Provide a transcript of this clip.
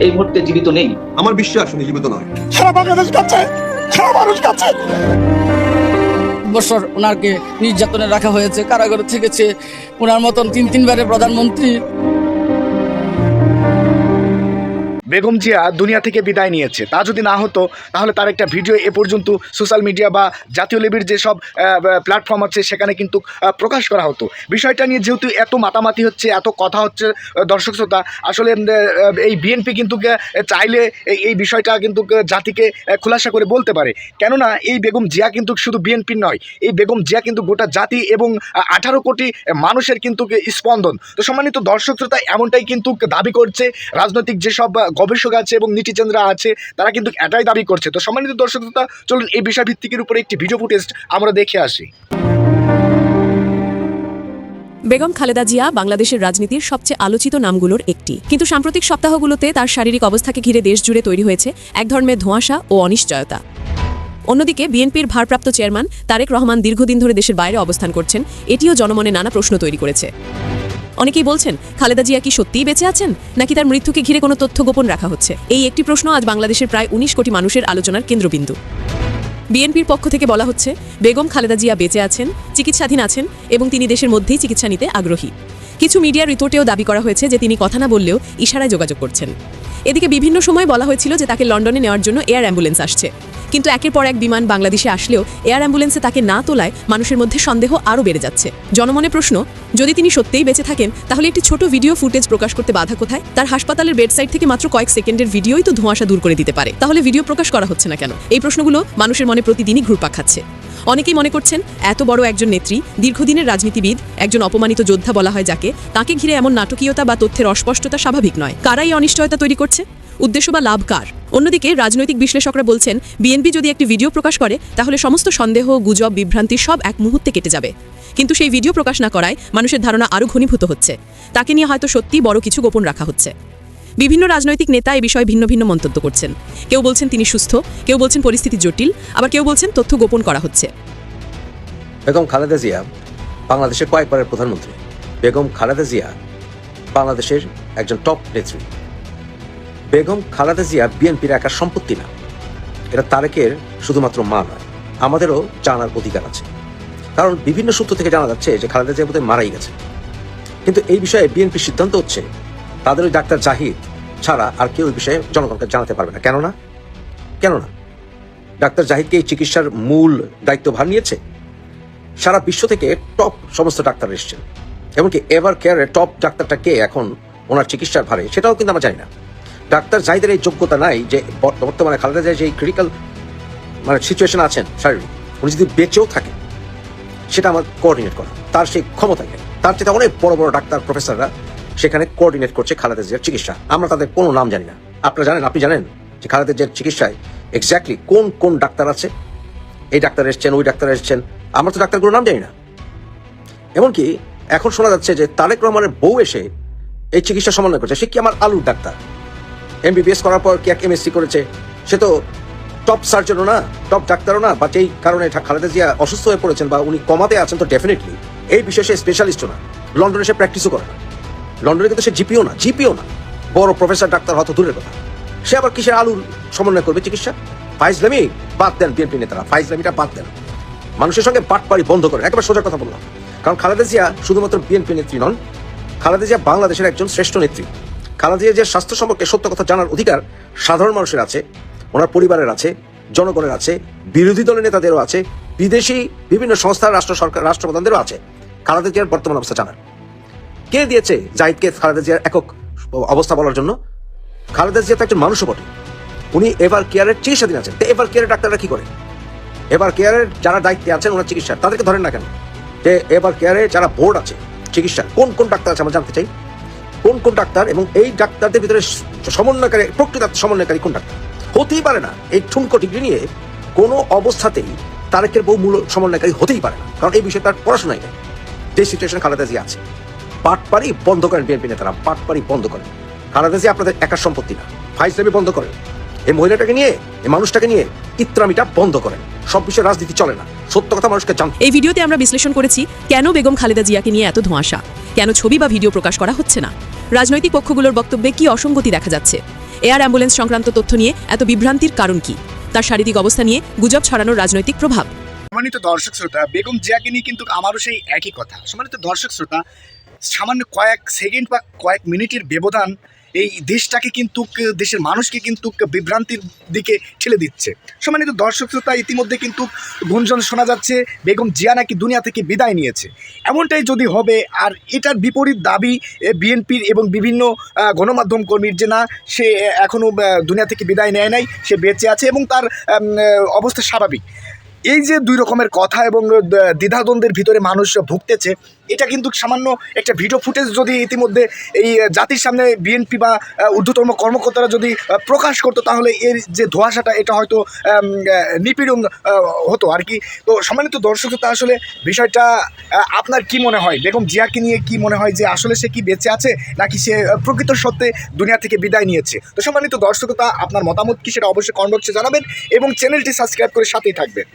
এই মুহূর্তে জীবিত নেই। আমার বিশ্বাস উনি জীবিত নয়। সারা বাংলাদেশ কাঁদছে, সারা মানুষ কাঁদছে। বছর ওনাকে নির্যাতনে রাখা হয়েছে, কারাগারে থেকেছে। ওনার মতন তিনবারের প্রধানমন্ত্রী। বেগম জিয়া দুনিয়া থেকে বিদায় নিয়েছে। তা যদি না হতো তাহলে তার একটা ভিডিও এ পর্যন্ত সোশ্যাল মিডিয়া বা জাতীয় লেভেলের যেসব প্ল্যাটফর্ম আছে সেখানে কিন্তু প্রকাশ করা হতো। বিষয়টা নিয়ে যেহেতু এত মাতামাতি হচ্ছে, এত কথা হচ্ছে দর্শক শ্রোতা, আসলে এই বিএনপি কিন্তু চাইলে এই বিষয়টা কিন্তু জাতিকে খোলাসা করে বলতে পারে। কেননা এই বেগম জিয়া কিন্তু শুধু বিএনপির নয়, এই বেগম জিয়া কিন্তু গোটা জাতি এবং 18 কোটি মানুষের কিন্তু স্পন্দন। তো সম্মানিত দর্শক শ্রোতা, এমনটাই কিন্তু দাবি করছে রাজনৈতিক যেসব গবেষক আছে এবং নেটিজেনরা আছে, তারা কিন্তু এটাই দাবি করছে। তো সম্মানিত দর্শক শ্রোতা, চলুন এই বিষয় ভিত্তিকের উপরে একটি ভিডিও ফুটেজ আমরা দেখে আসি। বেগম খালেদা জিয়া বাংলাদেশের রাজনীতির সবচেয়ে আলোচিত নামগুলোর একটি, কিন্তু সাম্প্রতিক সপ্তাহগুলোতে তার শারীরিক অবস্থাকে ঘিরে দেশ জুড়ে তৈরি হয়েছে এক ধরনের ধোঁয়াশা ও অনিশ্চয়তা। অন্যদিকে বিএনপির ভারপ্রাপ্ত চেয়ারম্যান তারেক রহমান দীর্ঘদিন ধরে দেশের বাইরে অবস্থান করছেন, এটিও জনমনে নানা প্রশ্ন তৈরি করেছে। অনেকেই বলছেন, খালেদা জিয়া কি সত্যিই বেঁচে আছেন, নাকি তার মৃত্যুকে ঘিরে কোনো তথ্য গোপন রাখা হচ্ছে? এই একটি প্রশ্ন আজ বাংলাদেশের প্রায় 19 কোটি মানুষের আলোচনার কেন্দ্রবিন্দু। বিএনপির পক্ষ থেকে বলা হচ্ছে, বেগম খালেদা জিয়া বেঁচে আছেন, চিকিৎসাধীন আছেন এবং তিনি দেশের মধ্যেই চিকিৎসা নিতে আগ্রহী। কিছু মিডিয়ার রিপোর্টেও দাবি করা হয়েছে যে তিনি কথা না বললেও ইশারায় যোগাযোগ করছেন। এদিকে বিভিন্ন সময় বলা হয়েছিল যে তাকে লন্ডনে নেওয়ার জন্য এয়ার অ্যাম্বুলেন্স আসছে, কিন্তু একের পর এক বিমান বাংলাদেশে আসলেও এয়ার অ্যাম্বুলেন্সে তাকে না তোলায় মানুষের মধ্যে সন্দেহ আরও বেড়ে যাচ্ছে। জনমনে প্রশ্ন, যদি তিনি সত্যিই বেঁচে থাকেন তাহলে একটি ছোট ভিডিও ফুটেজ প্রকাশ করতে বাধা কোথায়? তার হাসপাতালের বেডসাইড থেকে মাত্র কয়েক সেকেন্ডের ভিডিওই তো ধোঁয়াশা দূর করে দিতে পারে, তাহলে ভিডিও প্রকাশ করা হচ্ছে না কেন? এই প্রশ্নগুলো মানুষের মনে প্রতিদিনই ঘুরপাক খাচ্ছে। অনেকেই মনে করছেন, এত বড় একজন নেত্রী, দীর্ঘদিনের রাজনীতিবিদ, একজন অপমানিত যোদ্ধা বলা হয় যাকে, তাকে ঘিরে এমন নাটকীয়তা বা তথ্যের অস্পষ্টতা স্বাভাবিক নয়। কারাই অনিশ্চয়তা তৈরি করছে? উদ্দেশ্য বা লাভ কার? অন্যদিকে রাজনৈতিক বিশ্লেষকরা বলছেন, বিএনপি যদি একটি ভিডিও প্রকাশ করে তাহলে সমস্ত সন্দেহ, গুজব, বিভ্রান্তি সব এক মুহূর্তে কেটে যাবে। কিন্তু সেই ভিডিও প্রকাশ না করায় মানুষের ধারণা আরও ঘনীভূত হচ্ছে, তাকে নিয়ে হয়তো সত্যিই বড় কিছু গোপন রাখা হচ্ছে। বিভিন্ন রাজনৈতিক নেতা এই বিষয়ে ভিন্ন ভিন্ন মন্তব্য করছেন। কেউ বলছেন তিনি সুস্থ, কেউ বলছেন পরিস্থিতি জটিল, আবার কেউ বলছেন তথ্য গোপন করা হচ্ছে। বেগম খালেদা জিয়া বাংলাদেশের কয়েকবারের প্রধানমন্ত্রী। বেগম খালেদা জিয়া বাংলাদেশের একজন টপ নেত্রী। বেগম খালেদা জিয়া বিএনপির একার সম্পত্তি না, এটা তারেকের শুধুমাত্র মা নয়, আমাদেরও জানার অধিকার আছে। কারণ বিভিন্ন সূত্র থেকে জানা যাচ্ছে যে খালেদা জিয়া বোধহয় মারাই গেছে। কিন্তু এই বিষয়ে বিএনপির সিদ্ধান্ত হচ্ছে তাদের ওই ডাক্তার জাহিদ ছাড়া আর কেউ এই বিষয়ে জনগণকে জানাতে পারবে না। কেননা ডাক্তার জাহিদকে এই চিকিৎসার মূল দায়িত্বভার নিয়েছে সারা বিশ্ব থেকে টপ সমস্ত ডাক্তার এসেছেন। এমনকি এভার কেয়ারের টপ ডাক্তারটা কে এখন ওনার চিকিৎসার ভারে, সেটাও কিন্তু আমরা জানি না। ডাক্তার জাহিদের এই যোগ্যতা নাই যে বর্তমানে খালেদা জিয়া যে ক্রিটিক্যাল সিচুয়েশন আছেন শারীরিক, উনি যদি বেঁচেও থাকে সেটা আমার কোঅর্ডিনেট করা, তার সেই ক্ষমতা নেই। তার চেয়ে অনেক বড় বড় ডাক্তার প্রফেসররা সেখানে কোঅর্ডিনেট করছে খালেদা জিয়ার চিকিৎসা। আমরা তাদের কোনো নাম জানি না। আপনারা জানেন, আপনি জানেন যে খালেদা জিয়ার চিকিৎসায় এক্স্যাক্টলি কোন কোন ডাক্তার আছে? এই ডাক্তার এসছেন, ওই ডাক্তার এসছেন, আমরা তো ডাক্তারগুলোর নাম জানি না। এমনকি এখন শোনা যাচ্ছে যে তারেক রহমানের বউ এসে এই চিকিৎসা সমন্বয় করছে। সে কি আমার আলুর ডাক্তার? MBBS করার পর কি এক MSc করেছে? সে তো টপ সার্জনও না, টপ ডাক্তারও না। বা যেই কারণে খালেদা জিয়া অসুস্থ হয়ে পড়েছেন বা উনি কমাতে আছেন, তো ডেফিনেটলি এই বিষয়ে সে স্পেশালিস্টও না। লন্ডনে সে প্র্যাকটিসও করে না। লন্ডনে কিন্তু সে জিপিও না, বড় প্রফেসর ডাক্তার হয়তো দূরের কথা। সে আবার কিসের আলুর সমন্বয় করবে চিকিৎসা? ফাইজলামি বাদ দেন, বিএনপি নেতারা ফাইজলামিটা বাদ দেন, মানুষের সঙ্গে বাটপাড়ি বন্ধ করেন। একেবারে সোজা কথা বললাম। কারণ খালেদা জিয়া শুধুমাত্র বিএনপি নেত্রী নন, খালেদা জিয়া বাংলাদেশের একজন শ্রেষ্ঠ নেত্রী। খালেদা জিয়ার স্বাস্থ্য সম্পর্কে সত্য কথা জানার অধিকার সাধারণ মানুষের আছে, ওনার পরিবারের আছে, জনগণের আছে, বিরোধী দলের নেতাদেরও আছে, বিদেশি বিভিন্ন সংস্থার রাষ্ট্রপ্রধানদেরও আছে খালেদা জিয়ার বর্তমান অবস্থা জানার। কে দিয়েছে জাহিদকে খালেদা জিয়ার একক অবস্থা বলার জন্য? খালেদা জিয়া তো একজন মানুষও বটে। উনি এভার কেয়ারের চিকিৎসাধীন আছেন। এভার কেয়ারের ডাক্তাররা কি করে? এভার কেয়ারের যারা দায়িত্বে আছেন ওনার চিকিৎসার, তাদেরকে ধরেন না কেন? যে এভার কেয়ারে যারা বোর্ড আছে চিকিৎসার, কোন কোন ডাক্তার আছে আমরা জানতে চাই। কোন কোন ডাক্তার এবং এই ডাক্তারদের ভিতরে সমন্বয়কারী, প্রকৃত সমন্বয়কারী কোন ডাক্তার? হতেই পারে না এই ঠুনকো ডিগ্রি নিয়ে কোনো অবস্থাতেই তারেকের বউ মূল সমন্বয়কারী হতেই পারে না। কারণ এই বিষয়ে তার পড়াশোনাই নেই। যে সিচুয়েশন খালেদা জিয়া আছে, পাটপাড়ি বন্ধ করেন বিএনপি নেতারা, পাটপাড়ি বন্ধ করেন। খালেদা জিয়া আপনাদের একার সম্পত্তি না, ফাইজলামি বন্ধ করেন। এই মহিলাটাকে নিয়ে, এই মানুষটাকে নিয়ে ইত্রামিটা বন্ধ করেন। সব বিষয়ে রাজনীতি চলে না, সত্য কথা মানুষকে জানতে। এই ভিডিওতে আমরা বিশ্লেষণ করেছি কেন বেগম খালেদা জিয়াকে নিয়ে এত ধোঁয়াশা, কেন ছবি বা ভিডিও প্রকাশ করা হচ্ছে না, রাজনৈতিক পক্ষগুলোর বক্তব্যে কি অসঙ্গতি দেখা যাচ্ছে। এয়ার অ্যাম্বুলেন্স সংক্রান্ত তথ্য নিয়ে এত বিভ্রান্তির কারণ কি? তার শারীরিক অবস্থা নিয়ে গুজব ছড়ানোর রাজনৈতিক প্রভাব। সম্মানিত দর্শক শ্রোতা, বেগম জিয়াকে নিয়ে কিন্তু আমারও সেই একই কথা। সম্মানিত দর্শক শ্রোতা, সামান্য কয়েক সেকেন্ড বা কয়েক মিনিটের ব্যবধান এই দেশটাকে কিন্তু, দেশের মানুষকে কিন্তু বিভ্রান্তির দিকে ঠেলে দিচ্ছে। সম্মানিত দর্শক শ্রোতা, ইতিমধ্যে কিন্তু গুঞ্জন শোনা যাচ্ছে বেগম জিয়া নাকি দুনিয়া থেকে বিদায় নিয়েছে। এমনটাই যদি হবে, আর এটার বিপরীত দাবি বিএনপির এবং বিভিন্ন গণমাধ্যম কর্মীর যে না, সে এখনও দুনিয়া থেকে বিদায় নেয় নাই, সে বেঁচে আছে এবং তার অবস্থা স্বাভাবিক। এই যে দুই রকমের কথা এবং দ্বিধাদ্বন্দ্বের ভিতরে মানুষ ভুগতেছে, এটা কিন্তু সামান্য একটা ভিডিও ফুটেজ যদি ইতিমধ্যে এই জাতির সামনে বিএনপি বা ঊর্ধ্বতম কর্মকর্তারা যদি প্রকাশ করতো, তাহলে এর যে ধোঁয়াশাটা এটা হয়তো নিপীড়ন হতো আর কি। তো সম্মানিত দর্শক, তা আসলে বিষয়টা আপনার কি মনে হয়? বেগম জিয়াকে নিয়ে কি মনে হয় যে আসলে সে কি বেঁচে আছে নাকি সে প্রকৃত সত্যে দুনিয়া থেকে বিদায় নিয়েছে? তো সম্মানিত দর্শকতা, আপনার মতামত কি সেটা অবশ্যই কমেন্ট বক্সে জানাবেন এবং চ্যানেলটি সাবস্ক্রাইব করে সাথেই থাকবেন।